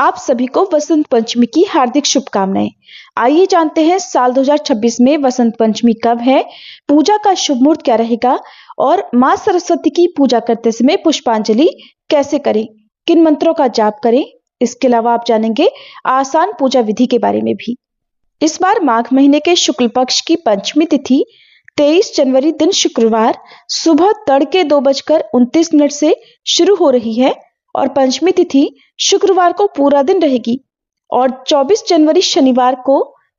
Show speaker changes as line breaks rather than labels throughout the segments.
आप सभी को वसंत पंचमी की हार्दिक शुभकामनाएं। आइए जानते हैं साल 2026 में वसंत पंचमी कब है, पूजा का शुभ मुहूर्त क्या रहेगा और मां सरस्वती की पूजा करते समय पुष्पांजलि कैसे करें, किन मंत्रों का जाप करें। इसके अलावा आप जानेंगे आसान पूजा विधि के बारे में भी। इस बार माघ महीने के शुक्ल पक्ष की पंचमी तिथि 23 जनवरी दिन शुक्रवार सुबह तड़के 2:29 से शुरू हो रही है और पंचमी तिथि शुक्रवार को पूरा दिन रहेगी और 24 जनवरी शनिवार को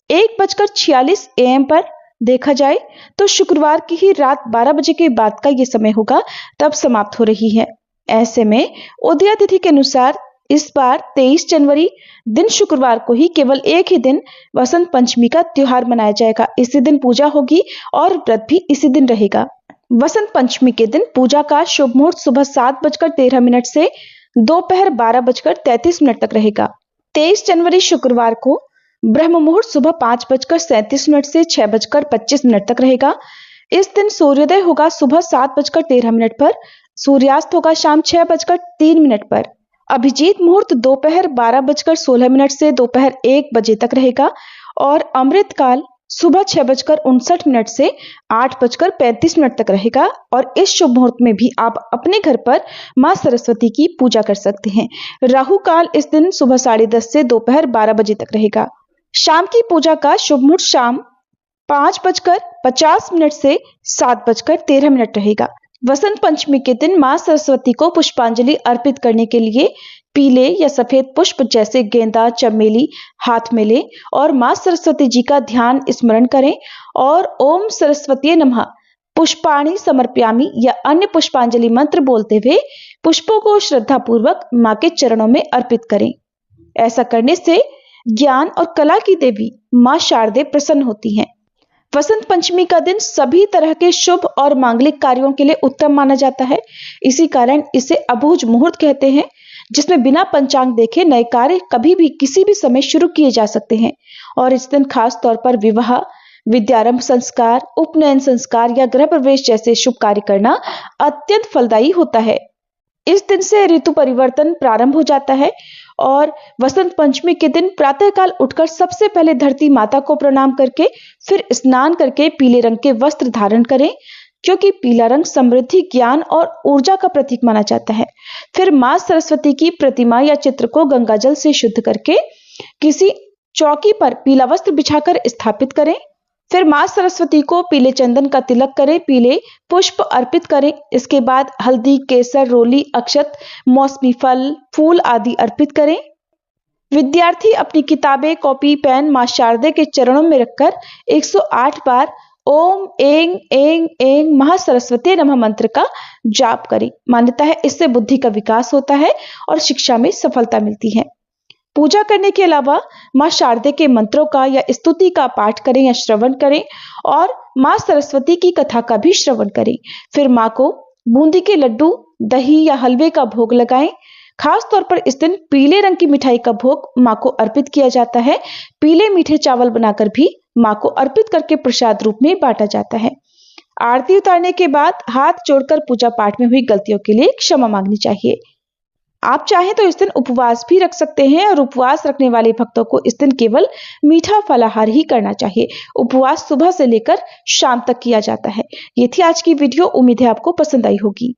1:46 AM पर देखा जाए तो शुक्रवार की ही रात 12 बजे के बाद का ये समय होगा, तब समाप्त हो रही है। ऐसे में उदया तिथि के अनुसार इस बार 23 जनवरी दिन शुक्रवार को ही केवल एक ही दिन वसंत पंचमी का त्योहार मनाया जाएगा। इसी दिन पूजा होगी और व्रत भी इसी दिन रहेगा। वसंत पंचमी के दिन पूजा का शुभ मुहूर्त सुबह 7:13 से दोपहर 12:33 तक रहेगा। 23 जनवरी शुक्रवार को ब्रह्म मुहूर्त सुबह 5:37 से 6:25 तक रहेगा। इस दिन सूर्योदय होगा सुबह 7:13 पर, सूर्यास्त होगा शाम 6:03 पर। अभिजीत मुहूर्त दोपहर 12:16 से दोपहर 1 बजे तक रहेगा और अमृत काल सुबह 6:59 से 8:35 तक रहेगा। और इस शुभ मुहूर्त में भी आप अपने घर पर मां सरस्वती की पूजा कर सकते हैं। राहु काल इस दिन सुबह 10:30 से दोपहर 12 बजे तक रहेगा। शाम की पूजा का शुभ मुहूर्त शाम 5:50 से 7:13 रहेगा। वसंत पंचमी के दिन मां सरस्वती को पुष्पांजलि अर्पित करने के लिए पीले या सफेद पुष्प जैसे गेंदा, चमेली हाथ में लें और मां सरस्वती जी का ध्यान स्मरण करें और ओम सरस्वती नमः पुष्पाणि समर्पयामि या अन्य पुष्पांजलि मंत्र बोलते हुए पुष्पों को श्रद्धा पूर्वक मां के चरणों में अर्पित करें। ऐसा करने से ज्ञान और कला की देवी मां शारदे प्रसन्न होती हैं। वसंत पंचमी का दिन सभी तरह के शुभ और मांगलिक कार्यों के लिए उत्तम माना जाता है। इसी कारण इसे अबूझ मुहूर्त कहते हैं, जिसमें बिना पंचांग देखे नए कार्य कभी भी किसी भी समय शुरू किए जा सकते हैं। और इस दिन खास तौर पर विवाह, विद्यारंभ संस्कार, उपनयन संस्कार या गृह प्रवेश जैसे शुभ कार्य करना अत्यंत फलदायी होता है। इस दिन से ऋतु परिवर्तन प्रारंभ हो जाता है और वसंत पंचमी के दिन प्रातःकाल उठकर सबसे पहले धरती माता को प्रणाम करके फिर स्नान करके पीले रंग के वस्त्र धारण करें, क्योंकि पीला रंग समृद्धि, ज्ञान और ऊर्जा का प्रतीक माना जाता है। फिर मां सरस्वती की प्रतिमा या चित्र को गंगा जल से शुद्ध करके किसी चौकी पर पीला वस्त्र बिछाकर स्थापित करें। फिर मां सरस्वती को पीले चंदन का तिलक करें, पीले पुष्प अर्पित करें। इसके बाद हल्दी, केसर, रोली, अक्षत, मौसमी फल, फूल आदि अर्पित करें। विद्यार्थी अपनी किताबें, कॉपी, पेन मां शारदे के चरणों में रखकर 108 बार ओम ऐं ऐं ऐं महासरस्वती नमः मंत्र का जाप करें। मान्यता है इससे बुद्धि का विकास होता है और शिक्षा में सफलता मिलती है। पूजा करने के अलावा मां शारदे के मंत्रों का या स्तुति का पाठ करें या श्रवण करें और मां सरस्वती की कथा का भी श्रवण करें। फिर मां को बूंदी के लड्डू, दही या हलवे का भोग लगाएं। खास तौर पर इस दिन पीले रंग की मिठाई का भोग मां को अर्पित किया जाता है। पीले मीठे चावल बनाकर भी मां को अर्पित करके प्रसाद रूप में बांटा जाता है। आरती उतारने के बाद हाथ जोड़कर पूजा पाठ में हुई गलतियों के लिए क्षमा मांगनी चाहिए। आप चाहें तो इस दिन उपवास भी रख सकते हैं और उपवास रखने वाले भक्तों को इस दिन केवल मीठा फलाहार ही करना चाहिए। उपवास सुबह से लेकर शाम तक किया जाता है। ये थी आज की वीडियो, उम्मीद है आपको पसंद आई होगी।